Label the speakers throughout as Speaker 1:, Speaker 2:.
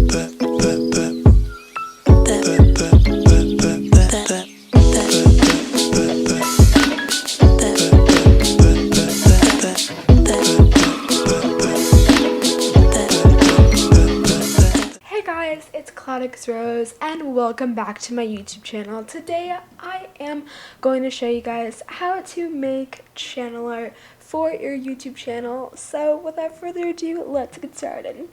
Speaker 1: It's cloudxrose and welcome back to my YouTube channel. Today I am going to show you guys how to make channel art for your YouTube channel. So without further ado, let's get started.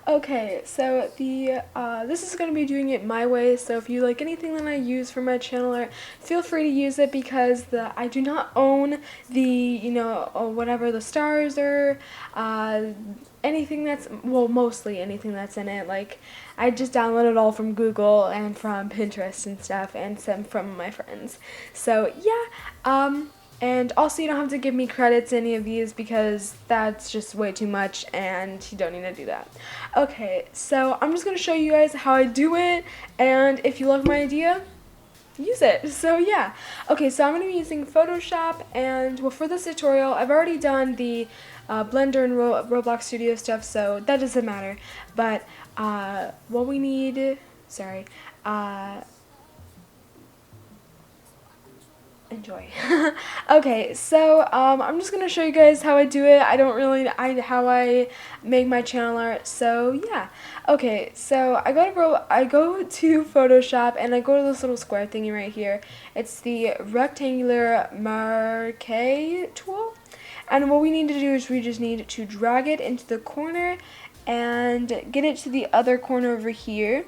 Speaker 1: Okay, so this is going to be doing it my way, so if you like anything that I use for my channel art, feel free to use it because I do not own the, whatever the stars are, anything that's, well, mostly anything that's in it. Like, I just downloaded it all from Google and from Pinterest and stuff, and some from my friends. So yeah, and also you don't have to give me credits to any of these because that's just way too much and you don't need to do that. Okay, so I'm just going to show you guys how I do it, and if you love my idea, use it. So yeah. Okay, so I'm going to be using Photoshop, and well, for this tutorial I've already done the Blender and Roblox Studio stuff, so that doesn't matter. But what we need, enjoy. Okay, so I'm just gonna show you guys how I do it. How I make my channel art. So yeah. Okay, so I go to Photoshop and I go to this little square thingy right here. It's the rectangular marquee tool. And what we need to do is we just need to drag it into the corner and get it to the other corner over here.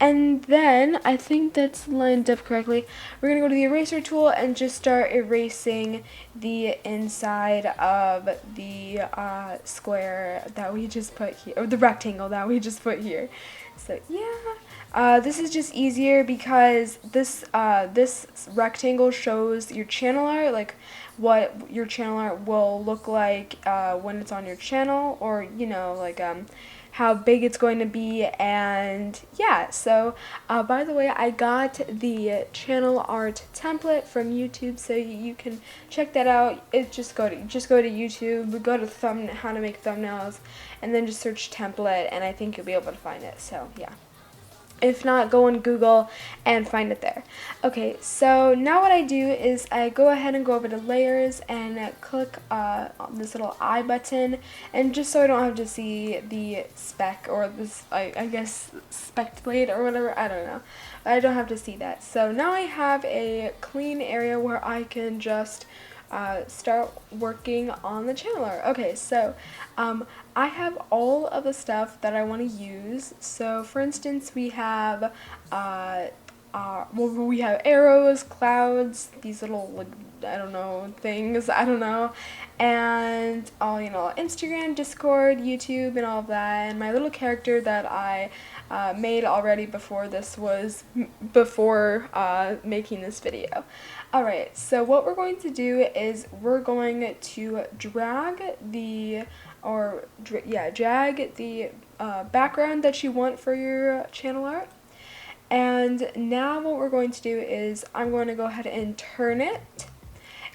Speaker 1: And then, I think that's lined up correctly, we're going to go to the eraser tool and just start erasing the inside of the square that we just put here, or the rectangle that we just put here. So yeah, this is just easier because this rectangle shows your channel art, like what your channel art will look like when it's on your channel, or like how big it's going to be. And yeah, so by the way, I got the channel art template from YouTube, so you can check that out. Just go to YouTube, go to how to make thumbnails, and then just search template, and I think you'll be able to find it. So yeah. If not, go on Google and find it there. Okay, so now what I do is I go ahead and go over to layers and click on this little eye button, and just so I don't have to see the speck, or this, I guess, specked blade or whatever, I don't know. I don't have to see that. So now I have a clean area where I can just start working on the channel art. Okay, so I have all of the stuff that I want to use. So for instance, we have we have arrows, clouds, these little, like, I don't know, things, I don't know, and all, Instagram, Discord, YouTube, and all of that, and my little character that I made already before making this video. Alright, so what we're going to do is we're going to drag the background that you want for your channel art. And now what we're going to do is I'm going to go ahead and turn it.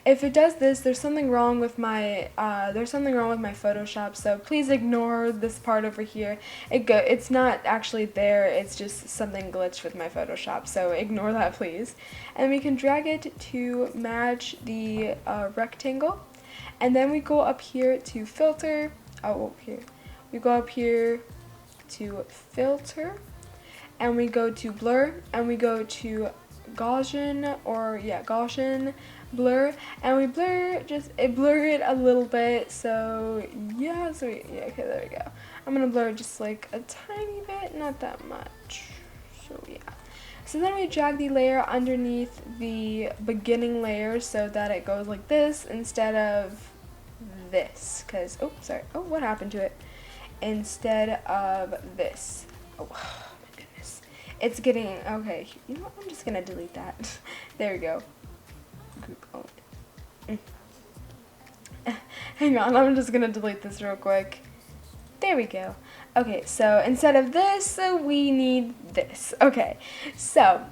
Speaker 1: If it does this, there's something wrong with my Photoshop, so please ignore this part over here. It's not actually there, it's just something glitched with my Photoshop, so ignore that, please. And we can drag it to match the rectangle, and then we go up here to filter. We go up here to filter, and we go to blur, and we go to Gaussian, Gaussian blur, and we blur it a little bit. So yeah, okay, there we go. I'm gonna blur just like a tiny bit, not that much. So yeah. So then we drag the layer underneath the beginning layer so that it goes like this instead of this. What happened to it? Instead of this. Oh my goodness. It's getting, okay, I'm just gonna delete that. There we go. Hang on, I'm just gonna delete this real quick. There we go. Okay, so instead of this, we need this. Okay, so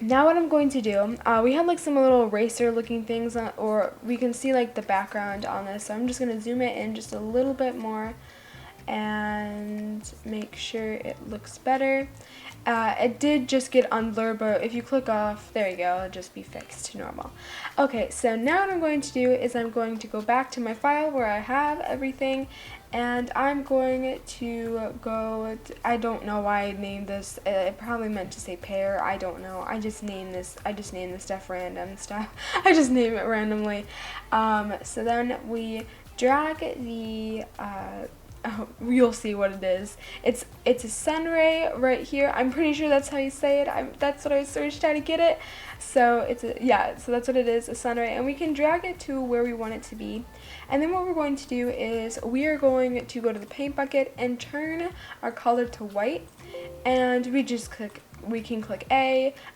Speaker 1: now what I'm going to do, we have like some little eraser looking things, or we can see like the background on this, so I'm just gonna zoom it in just a little bit more. and make sure it looks better. It did just get unblurred, but if you click off, there you go, it'll just be fixed to normal. Okay, so now what I'm going to do is I'm going to go back to my file where I have everything, and I'm going to go, I don't know why I named this, it probably meant to say pear, I don't know, I just name this stuff random stuff, I just name it randomly. So then we drag the, you'll see what it is. It's a sun ray right here. I'm pretty sure that's how you say it. That's what I searched how to get it. So so that's what it is, a sun ray, and we can drag it to where we want it to be. And then what we're going to do is we are going to go to the paint bucket and turn our color to white, and we can click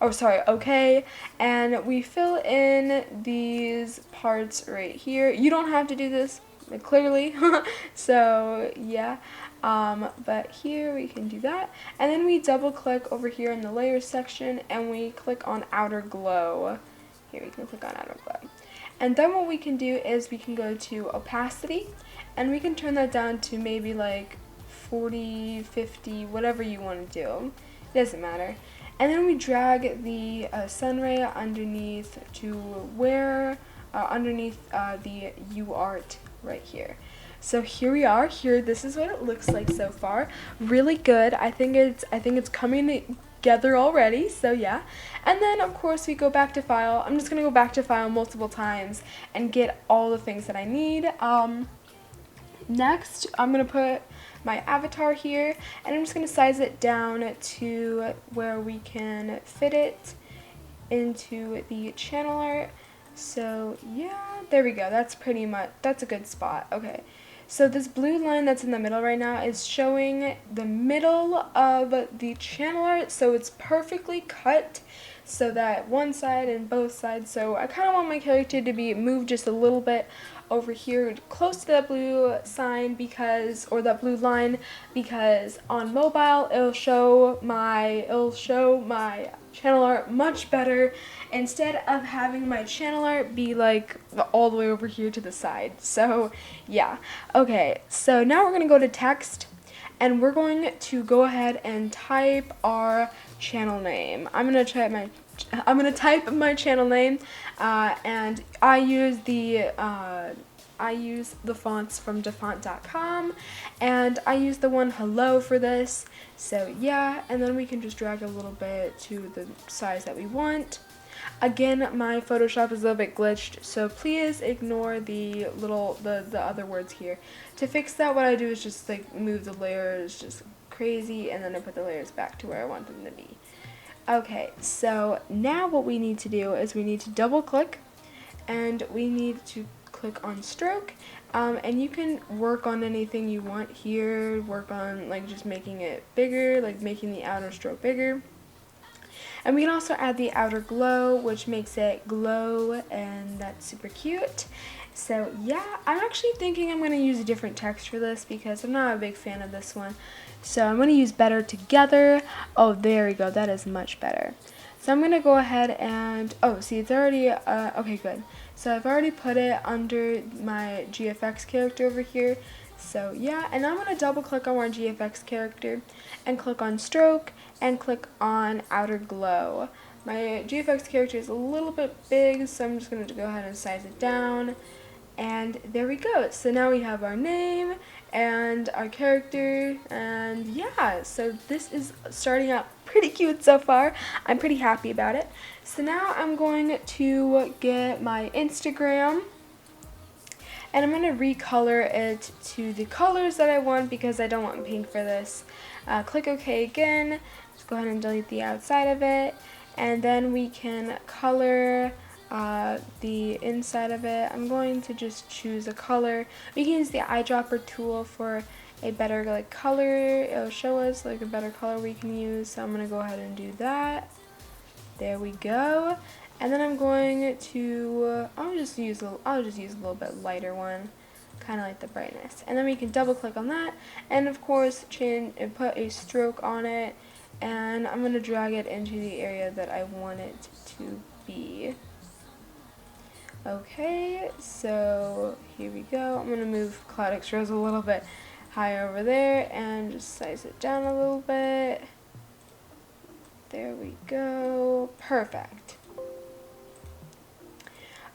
Speaker 1: OK, and we fill in these parts right here. You don't have to do this clearly, so yeah, but here we can do that, and then we double click over here in the layers section and we click on outer glow. Here we can click on outer glow, and then what we can do is we can go to opacity, and we can turn that down to maybe like 40, 50, whatever you want to do, it doesn't matter. And then we drag the sun ray underneath to where underneath the UART right here. So here we are. Here, this is what it looks like so far. Really good. I think it's coming together already. So yeah. And then of course we go back to file. I'm just gonna go back to file multiple times and get all the things that I need. Next, I'm gonna put my avatar here, and I'm just gonna size it down to where we can fit it into the channel art. So yeah, there we go. That's a good spot. Okay, so this blue line that's in the middle right now is showing the middle of the channel art, so it's perfectly cut so that one side and both sides. So I kind of want my character to be moved just a little bit over here close to that blue sign or that blue line, because on mobile it'll show my channel art much better instead of having my channel art be like all the way over here to the side. So yeah. Okay, so now we're gonna go to text, and we're going to go ahead and type our channel name. I'm gonna type my channel name, and I use the fonts from dafont.com, and I use the one hello for this. So yeah, and then we can just drag a little bit to the size that we want. Again, my Photoshop is a little bit glitched, so please ignore the other words here. To fix that, what I do is just like move the layers just crazy, and then I put the layers back to where I want them to be. Okay, so now what we need to do is we need to double click, and we need to click on stroke, and you can work on anything you want here. Work on like just making it bigger, like making the outer stroke bigger. And we can also add the outer glow, which makes it glow, and that's super cute. So yeah, I'm actually thinking I'm going to use a different text for this because I'm not a big fan of this one. So I'm going to use better together. Oh, there we go. That is much better. So I'm going to go ahead and, oh, see, it's already, okay, good. So I've already put it under my GFX character over here. So yeah, and I'm going to double click on our GFX character and click on stroke and click on outer glow. My GFX character is a little bit big, so I'm just going to go ahead and size it down. And there we go. So now we have our name and our character, and yeah, so this is starting out pretty cute so far. I'm pretty happy about it. So now I'm going to get my Instagram, and I'm going to recolor it to the colors that I want because I don't want pink for this. Click OK again. Let's go ahead and delete the outside of it, and then we can color the inside of it. I'm going to just choose a color. We can use the eyedropper tool for a better like color. It'll show us like a better color we can use. So I'm going to go ahead and do that. There we go. And then I'm going to I'll just use a little bit lighter one, kind of like the brightness. And then we can double click on that, and of course put a stroke on it, and I'm going to drag it into the area that I want it to be. Okay, so here we go. I'm going to move cloudxrose a little bit high over there and just size it down a little bit. There we go. Perfect.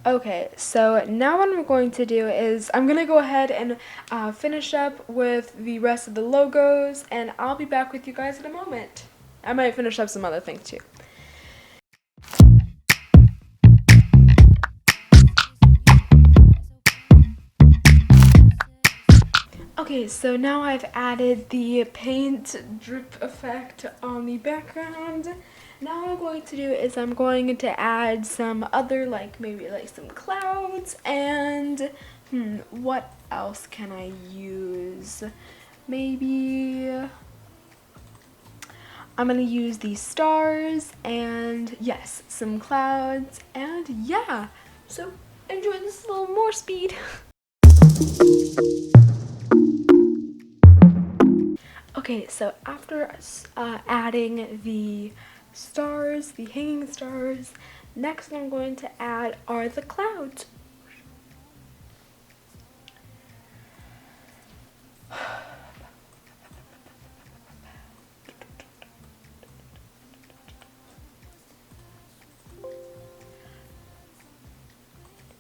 Speaker 1: Okay, so now what I'm going to do is I'm going to go ahead and finish up with the rest of the logos, and I'll be back with you guys in a moment. I might finish up some other things too. Okay, so now I've added the paint drip effect on the background. Now what I'm going to do is I'm going to add some other, like maybe like some clouds, and what else can I use? Maybe I'm gonna use these stars, and yes, some clouds, and yeah, so enjoy this a little more speed. Okay, so after adding the stars, the hanging stars, next I'm going to add are the clouds.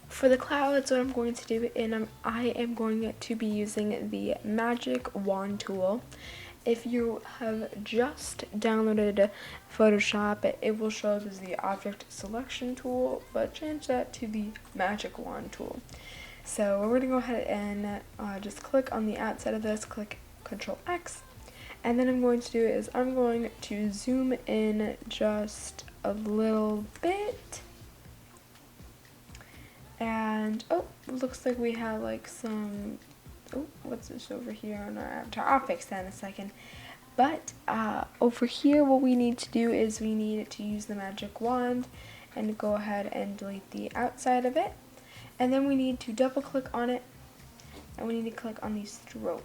Speaker 1: For the clouds, what I'm going to do, and I am going to be using the magic wand tool. If you have just downloaded Photoshop, it will show up as the object selection tool, but change that to the magic wand tool. So we're going to go ahead and just click on the outside of this, click Control X, and then I'm going to do is I'm going to zoom in just a little bit. And oh, looks like we have like some, oh, what's this over here on our avatar? I'll fix that in a second. But over here, what we need to do is we need to use the magic wand and go ahead and delete the outside of it. And then we need to double click on it, and we need to click on the stroke.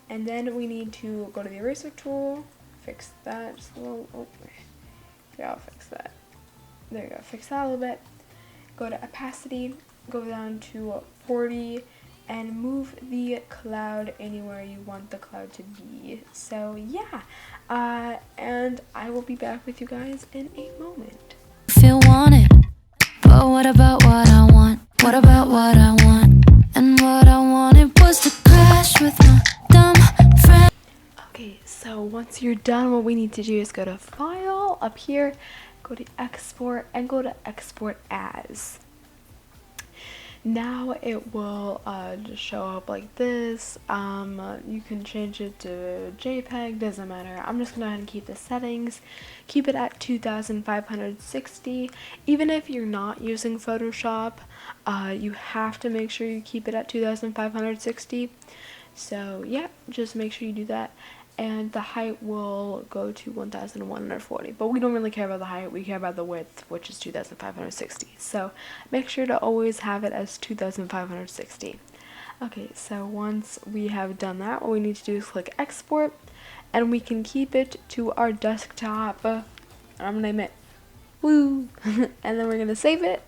Speaker 1: And then we need to go to the eraser tool, fix that just a little, oh, yeah, I'll fix that. There you go, fix that a little bit. Go to opacity, go down to 40, and move the cloud anywhere you want the cloud to be. So yeah, and I will be back with you guys in a moment.
Speaker 2: Feel wanted, but what about what I want? What about what I want? And what I wanted was to crash with my dumb friend.
Speaker 1: Okay, so once you're done, what we need to do is go to File, up here, go to Export, and go to Export As. Now it will just show up like this. You can change it to JPEG, doesn't matter. I'm just gonna go ahead and keep the settings, keep it at 2560. Even if you're not using Photoshop, you have to make sure you keep it at 2560. So yeah, just make sure you do that. And the height will go to 1140, but we don't really care about the height, we care about the width, which is 2560. So make sure to always have it as 2560. Okay, so once we have done that, what we need to do is click export, and we can keep it to our desktop. I'm gonna name it Woo, and then we're gonna save it.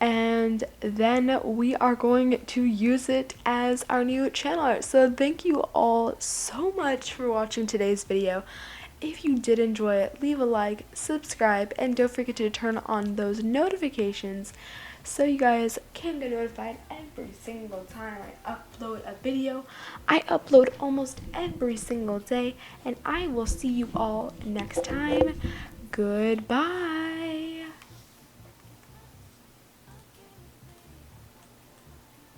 Speaker 1: And then we are going to use it as our new channel. So thank you all so much for watching today's video. If you did enjoy it, leave a like, subscribe, and don't forget to turn on those notifications so you guys can get notified every single time I upload a video. I upload almost every single day, and I will see you all next time. Goodbye.